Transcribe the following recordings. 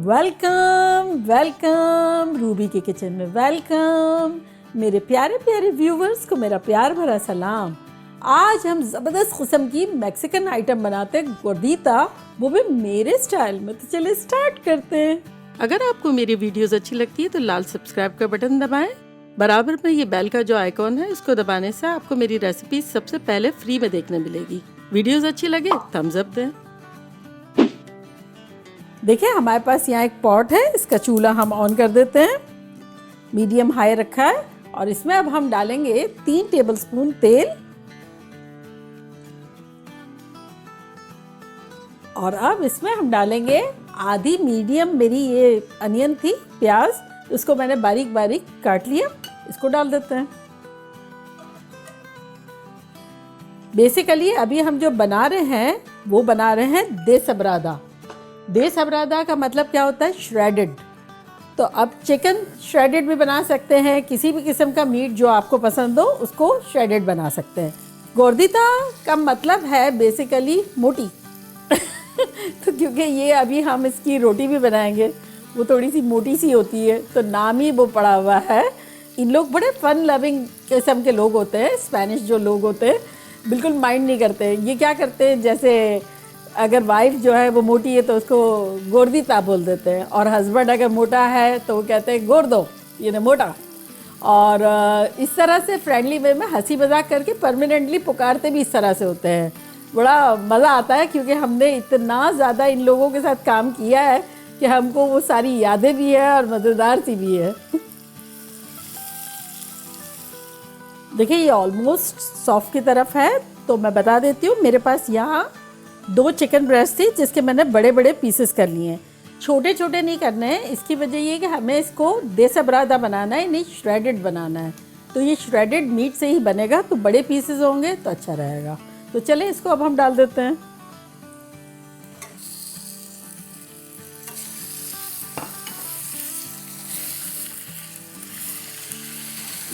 Welcome welcome Ruby के kitchen में welcome. मेरे प्यारे प्यारे व्यूवर्स को मेरा प्यार भरा सलाम। आज हम ज़बरदस्त किस्म की मैक्सिकन आइटम बनाते हैं, गोर्डिता, वो भी मेरे स्टाइल में। तो चलिए स्टार्ट करते हैं। अगर आपको मेरी वीडियोस अच्छी लगती है तो लाल सब्सक्राइब का बटन दबाएं। बराबर में ये बेल का जो आइकॉन है इसको दबाने से आपको मेरी रेसिपी सबसे पहले फ्री में देखने मिलेगी। वीडियोस अच्छी लगे थम्स अप दें। देखिए हमारे पास यहाँ एक पॉट है, इसका चूल्हा हम ऑन कर देते हैं। मीडियम हाई रखा है और इसमें अब हम डालेंगे 3 टेबलस्पून तेल और अब इसमें हम डालेंगे आधी मीडियम मेरी ये अनियन थी, प्याज, उसको मैंने बारीक बारीक काट लिया, इसको डाल देते हैं। बेसिकली अभी हम जो बना रहे हैं वो बना रहे हैं देसबरादा। देसबरादा का मतलब क्या होता है? श्रेडेड। तो अब चिकन श्रेडेड भी बना सकते हैं, किसी भी किस्म का मीट जो आपको पसंद हो उसको श्रेडेड बना सकते हैं। गोर्डिता का मतलब है बेसिकली मोटी तो क्योंकि ये अभी हम इसकी रोटी भी बनाएंगे, वो थोड़ी सी मोटी सी होती है तो नाम ही वो पड़ा हुआ है। इन लोग बड़े फन लविंग किस्म के लोग होते हैं, स्पेनिश जो लोग होते हैं बिल्कुल माइंड नहीं करते। ये क्या करते हैं, जैसे अगर वाइफ जो है वो मोटी है तो उसको गोर्डिता बोल देते हैं, और हस्बैंड अगर मोटा है तो वो कहते हैं गोर्दो, ये मोटा। और इस तरह से फ्रेंडली वे में हंसी मजाक करके परमानेंटली पुकारते भी इस तरह से होते हैं। बड़ा मज़ा आता है क्योंकि हमने इतना ज़्यादा इन लोगों के साथ काम किया है कि हमको वो सारी यादें भी है और मज़ेदार सी भी है। देखिए ये ऑलमोस्ट सॉफ्ट की तरफ है, तो मैं बता देती हूँ। मेरे पास यहाँ 2 चिकन ब्रेस्ट थी जिसके मैंने बड़े बड़े पीसेस कर लिए हैं। छोटे छोटे नहीं करने हैं, इसकी वजह ये कि हमें इसको देसबरादा बनाना है, नहीं श्रेडेड बनाना है। तो ये श्रेडेड मीट से ही बनेगा, तो बड़े पीसेस होंगे तो अच्छा रहेगा। तो चले इसको अब हम डाल देते हैं।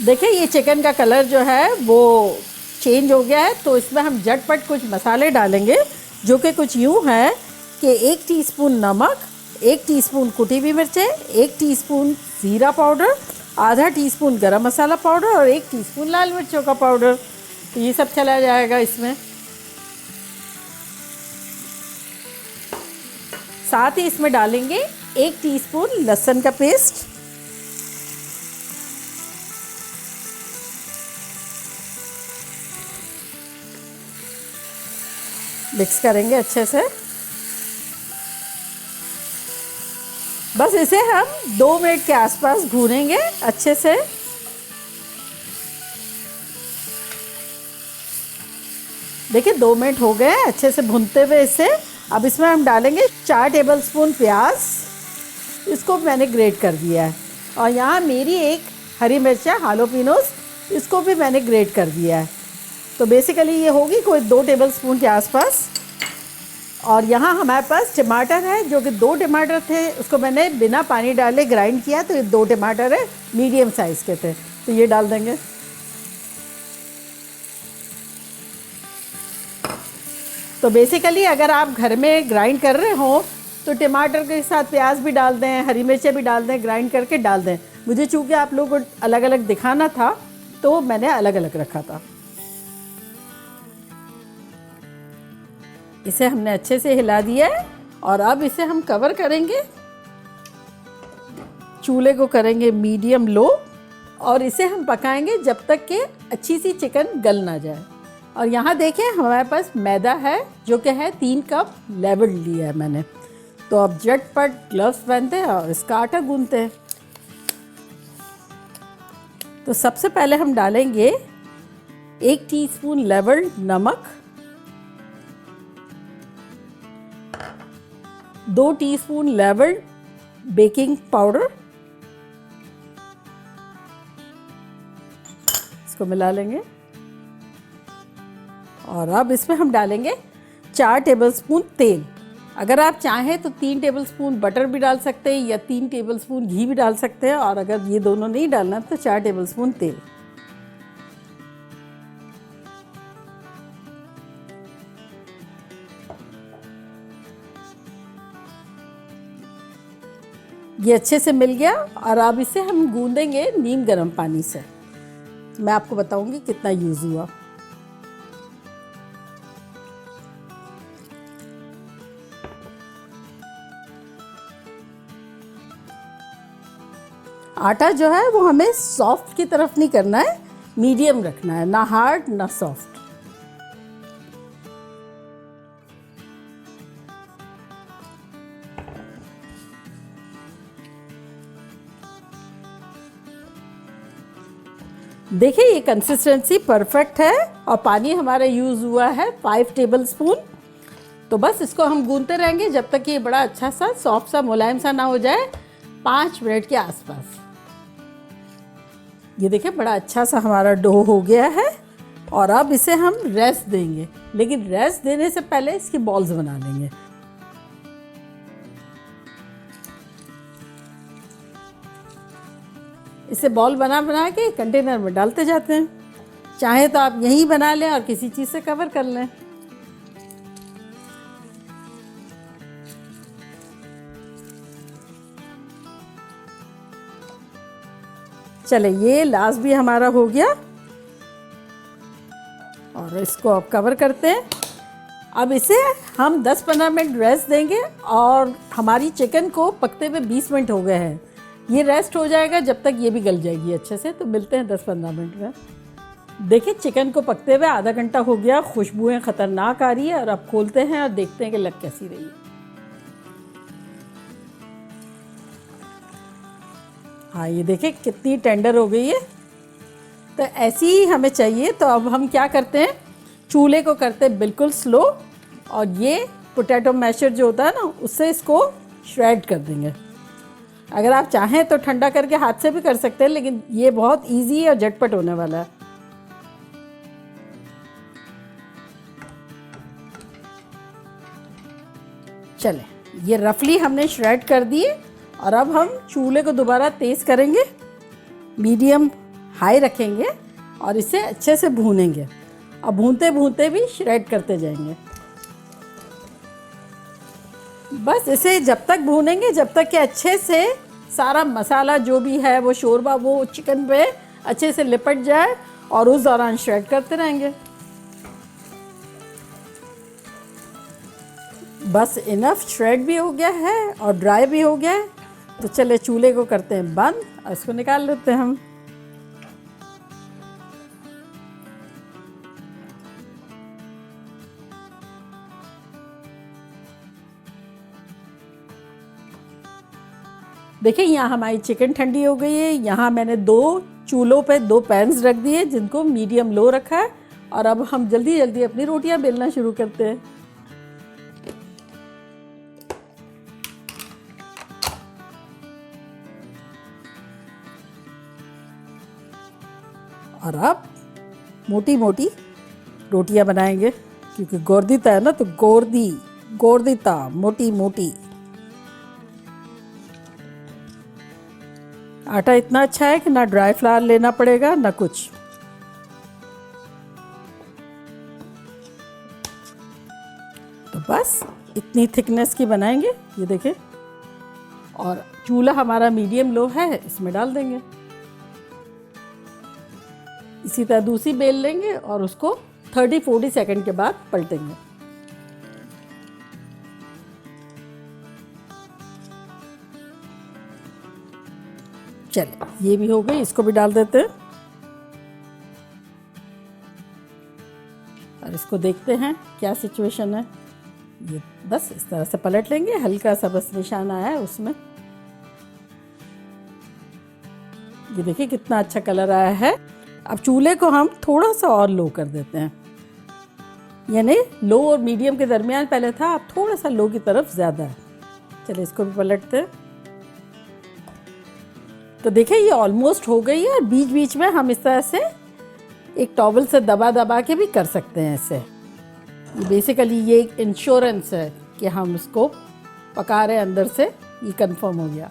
देखिए ये चिकन का कलर जो है वो चेंज हो गया है, तो इसमें हम झटपट कुछ मसाले डालेंगे जो कि कुछ यूँ है कि 1 टीस्पून नमक, 1 टीस्पून कुटी हुई मिर्चें, 1 टीस्पून जीरा पाउडर, आधा टीस्पून गरम मसाला पाउडर और 1 टीस्पून लाल मिर्चों का पाउडर। तो ये सब चला जाएगा इसमें। साथ ही इसमें डालेंगे 1 टीस्पून लहसुन का पेस्ट, मिक्स करेंगे अच्छे से। बस इसे हम 2 मिनट के आसपास भूनेंगे अच्छे से। देखिए 2 मिनट हो गए अच्छे से भूनते हुए इसे। अब इसमें हम डालेंगे 4 टेबलस्पून प्याज, इसको मैंने ग्रेट कर दिया है। और यहाँ मेरी 1 हरी मिर्चा हालोपिनोस, इसको भी मैंने ग्रेट कर दिया है। तो बेसिकली ये होगी कोई 2 टेबलस्पून के आसपास। और यहाँ हमारे पास टमाटर है जो कि 2 टमाटर थे, उसको मैंने बिना पानी डाले ग्राइंड किया, तो ये 2 टमाटर है, मीडियम साइज़ के थे, तो ये डाल देंगे। तो बेसिकली अगर आप घर में ग्राइंड कर रहे हो तो टमाटर के साथ प्याज भी डाल दें, हरी मिर्चें भी डाल दें, ग्राइंड करके डाल दें। मुझे चूँकि आप लोगों को अलग अलग दिखाना था तो मैंने अलग अलग रखा था। इसे हमने अच्छे से हिला दिया है और अब इसे हम कवर करेंगे। चूल्हे को करेंगे मीडियम लो और इसे हम पकाएंगे जब तक कि अच्छी सी चिकन गल ना जाए। और यहाँ देखें हमारे पास मैदा है जो कि है 3 कप लेवल लिया है मैंने। तो अब झटपट ग्लव्स पहनते हैं और इसका आटा गूंथते हैं। तो सबसे पहले हम डालेंगे 1 टीस्पून लेवल नमक, 2 टीस्पून लेवल बेकिंग पाउडर, इसको मिला लेंगे। और अब इसमें हम डालेंगे 4 टेबलस्पून तेल। अगर आप चाहें तो 3 टेबलस्पून बटर भी डाल सकते हैं या 3 टेबलस्पून घी भी डाल सकते हैं, और अगर ये दोनों नहीं डालना तो 4 टेबलस्पून तेल। ये अच्छे से मिल गया और अब इसे हम गूंदेंगे नीम गर्म पानी से। मैं आपको बताऊंगी कितना यूज़ हुआ। आटा जो है वो हमें सॉफ्ट की तरफ नहीं करना है, मीडियम रखना है, ना हार्ड ना सॉफ्ट। देखिए ये कंसिस्टेंसी परफेक्ट है और पानी हमारा यूज़ हुआ है 5 टेबलस्पून। तो बस इसको हम गूंदते रहेंगे जब तक ये बड़ा अच्छा सा सॉफ्ट सा मुलायम सा ना हो जाए, 5 मिनट के आसपास। ये देखिए बड़ा अच्छा सा हमारा डो हो गया है और अब इसे हम रेस्ट देंगे, लेकिन रेस्ट देने से पहले इसकी बॉल्स बना लेंगे। इसे बॉल बना बना के कंटेनर में डालते जाते हैं। चाहे तो आप यहीं बना लें और किसी चीज़ से कवर कर लें। चले ये लास्ट भी हमारा हो गया और इसको अब कवर करते हैं। अब इसे हम 10-15 मिनट रेस्ट देंगे और हमारी चिकन को पकते हुए 20 मिनट हो गए हैं। ये रेस्ट हो जाएगा जब तक ये भी गल जाएगी अच्छे से। तो मिलते हैं 10-15 मिनट में। देखिए चिकन को पकते हुए आधा घंटा हो गया, खुशबुएं खतरनाक आ रही है और अब खोलते हैं और देखते हैं कि लग कैसी रही है। हाँ ये देखिए कितनी टेंडर हो गई है। तो ऐसी ही हमें चाहिए। तो अब हम क्या करते हैं, चूल्हे को करते हैं बिल्कुल स्लो और ये पोटैटो मैशर जो होता है ना उससे इसको श्रेड कर देंगे। अगर आप चाहें तो ठंडा करके हाथ से भी कर सकते हैं, लेकिन ये बहुत इजी और झटपट होने वाला है। चले ये रफली हमने श्रेड कर दिए और अब हम चूल्हे को दोबारा तेज़ करेंगे, मीडियम हाई रखेंगे और इसे अच्छे से भूनेंगे। अब भूनते भूनते भी श्रेड करते जाएंगे। बस इसे जब तक भूनेंगे जब तक कि अच्छे से सारा मसाला जो भी है वो शोरबा वो चिकन पे अच्छे से लिपट जाए और उस दौरान श्रेड करते रहेंगे। बस इनफ श्रेड भी हो गया है और ड्राई भी हो गया है। तो चले चूल्हे को करते हैं बंद और इसको निकाल लेते हैं हम। देखिए यहाँ हमारी चिकन ठंडी हो गई है। यहाँ मैंने 2 चूल्हों पे 2 पैन्स रख दिए जिनको मीडियम लो रखा है और अब हम जल्दी जल्दी अपनी रोटियां बेलना शुरू करते हैं। और अब मोटी मोटी रोटियां बनाएंगे, क्योंकि गोर्दिता है ना, तो गोर्दिता मोटी मोटी। आटा इतना अच्छा है कि ना ड्राई फ्लावर लेना पड़ेगा ना कुछ। तो बस इतनी थिकनेस की बनाएंगे, ये देखें। और चूल्हा हमारा मीडियम लो है, इसमें डाल देंगे। इसी तरह दूसरी बेल लेंगे और उसको 30-40 सेकंड के बाद पलटेंगे। चलिए ये भी हो गई, इसको भी डाल देते हैं और इसको देखते हैं क्या सिचुएशन है। ये बस इस तरह से पलट लेंगे, हल्का सा बस निशान आया है उसमें। ये देखिए कितना अच्छा कलर आया है। अब चूल्हे को हम थोड़ा सा और लो कर देते हैं, यानी लो और मीडियम के दरमियान पहले था, अब थोड़ा सा लो की तरफ ज़्यादा है। चलिए इसको भी पलटते हैं। तो देखिए ये ऑलमोस्ट हो गई है और बीच बीच में हम इस तरह से एक टॉवल से दबा दबा के भी कर सकते हैं इसे। बेसिकली ये एक इंश्योरेंस है कि हम इसको पका रहे हैं अंदर से, ये कंफर्म हो गया।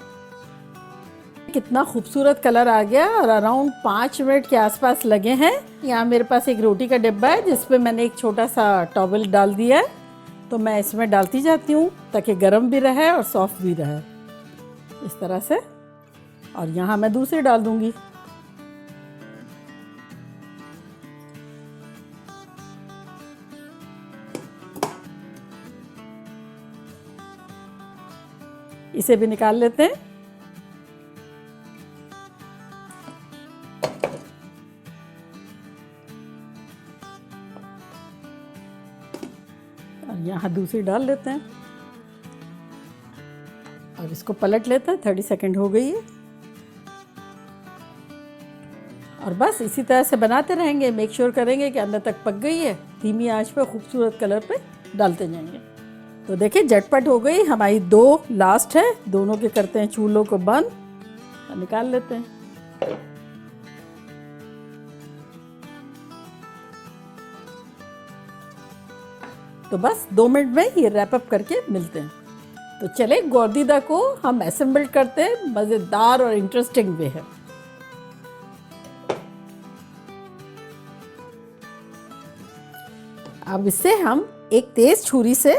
कितना खूबसूरत कलर आ गया और अराउंड 5 मिनट के आसपास लगे हैं। यहाँ मेरे पास एक रोटी का डिब्बा है जिस पे मैंने एक छोटा सा टॉवल डाल दिया है, तो मैं इसमें डालती जाती हूँ ताकि गर्म भी रहे और सॉफ्ट भी रहे। इस तरह से। और यहाँ मैं दूसरी डाल दूंगी। इसे भी निकाल लेते हैं। और यहाँ दूसरी डाल लेते हैं और इसको पलट लेते हैं। 30 सेकंड हो गई है और बस इसी तरह से बनाते रहेंगे। मेक श्योर करेंगे कि अंदर तक पक गई है। धीमी आंच पे खूबसूरत कलर पे डालते जाएंगे। तो देखिए झटपट हो गई हमारी। 2 लास्ट है, दोनों के करते हैं चूल्हों को बंद और निकाल लेते हैं। तो बस 2 मिनट में ये रैप अप करके मिलते हैं। तो चले गोरदीदा को हम असेंबल करते हैं मज़ेदार और इंटरेस्टिंग वे है। अब इसे हम एक तेज छुरी से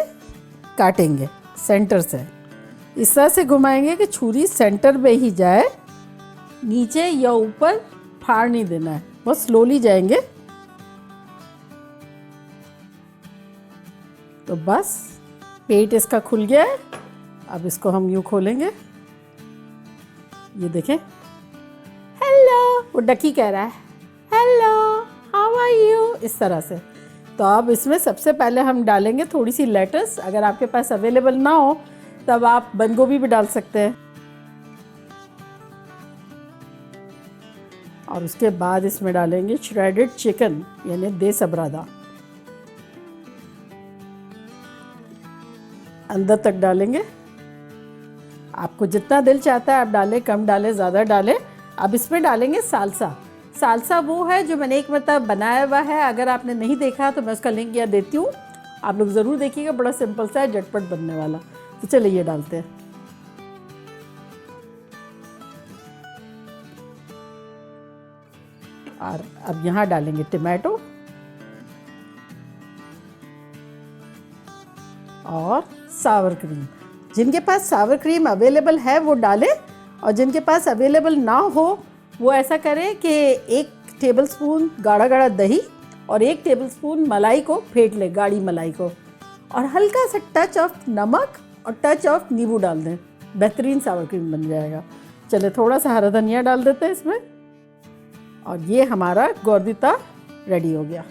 काटेंगे सेंटर से। इस तरह से घुमाएंगे कि छुरी सेंटर में ही जाए, नीचे या ऊपर फाड़ नहीं देना है, बहुत स्लोली जाएंगे। तो बस पेट इसका खुल गया है। अब इसको हम यूँ खोलेंगे। ये देखें, हेलो, वो डकी कह रहा है हेलो हाउ आर यू, इस तरह से। तो अब इसमें सबसे पहले हम डालेंगे थोड़ी सी लेटस। अगर आपके पास अवेलेबल ना हो तब आप बंद गोभी भी डाल सकते हैं। और उसके बाद इसमें डालेंगे श्रेडेड चिकन यानी देसबरादा। अंदर तक डालेंगे। आपको जितना दिल चाहता है आप डालें, कम डालें, ज़्यादा डालें। अब इसमें डालेंगे सालसा। सालसा वो है जो मैंने एक मतलब बनाया हुआ है। अगर आपने नहीं देखा तो मैं उसका लिंक यहाँ देती हूँ, आप लोग ज़रूर देखिएगा। बड़ा सिंपल सा है, झटपट बनने वाला। तो चलिए ये डालते हैं। और अब यहाँ डालेंगे टमाटो और सावर क्रीम। जिनके पास सावर क्रीम अवेलेबल है वो डालें, और जिनके पास अवेलेबल ना हो वो ऐसा करें कि 1 टेबलस्पून गाढ़ा गाढ़ा दही और 1 टेबलस्पून मलाई को फेंट ले, गाढ़ी मलाई को, और हल्का सा टच ऑफ नमक और टच ऑफ नींबू डाल दें। बेहतरीन सावर क्रीम बन जाएगा। चले थोड़ा सा हरा धनिया डाल देते हैं इसमें। और ये हमारा गोरदीदा रेडी हो गया।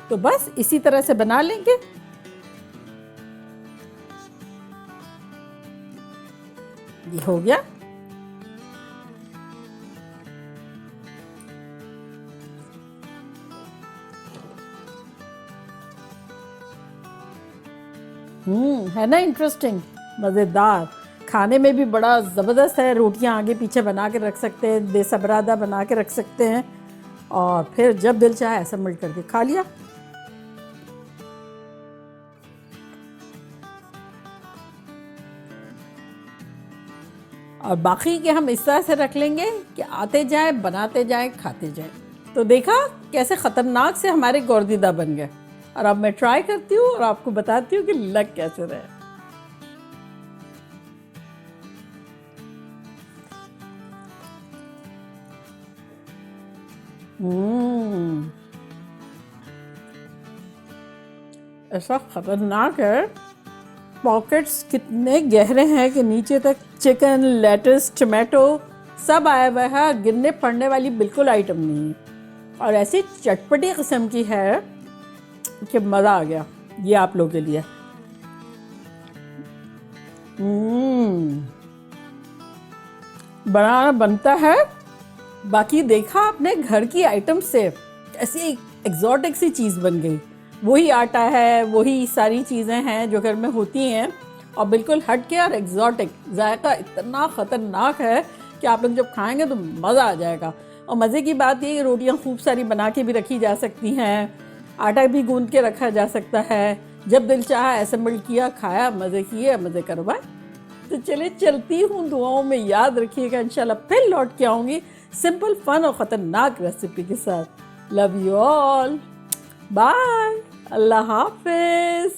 तो बस इसी तरह से बना लेंगे। ये हो गया। है ना इंटरेस्टिंग, मज़ेदार। खाने में भी बड़ा ज़बरदस्त है। रोटियां आगे पीछे बना के रख सकते हैं, देसबरादा बना के रख सकते हैं, और फिर जब दिल चाहे असेंबल करके खा लिया। और बाकी के हम इस तरह से रख लेंगे कि आते जाए, बनाते जाए, खाते जाए। तो देखा कैसे ख़तरनाक से हमारे गोरदीदा बन गए। और अब मैं ट्राई करती हूँ और आपको बताती हूँ कि लग कैसे रहे। ऐसा खतरनाक है। पॉकेट्स कितने गहरे हैं कि नीचे तक चिकन, लेटस, टमाटो सब आया हुआ है। गिरने पड़ने वाली बिल्कुल आइटम नहीं है, और ऐसी चटपटी किस्म की है कि मज़ा आ गया। ये आप लोगों के लिए। बनाना बनता है। बाकी देखा आपने, घर की आइटम से ऐसी एग्जॉटिक सी चीज़ बन गई। वही आटा है, वही सारी चीज़ें हैं जो घर में होती हैं, और बिल्कुल हट के और एग्जॉटिक। जायका इतना ख़तरनाक है कि आप लोग जब खाएंगे तो मज़ा आ जाएगा। और मज़े की बात ये कि रोटियां खूब सारी बना के भी रखी जा सकती हैं, आटा भी गूंद के रखा जा सकता है। जब दिल चाहा असेंबल किया, खाया, मज़े किए, मज़े करवाए। तो चलिए चलती हूँ, दुआओं में याद रखिएगा। इंशाल्लाह फिर लौट के आऊँगी सिंपल, फन और ख़तरनाक रेसिपी के साथ। लव यू ऑल, बाय, अल्लाह हाफिज़।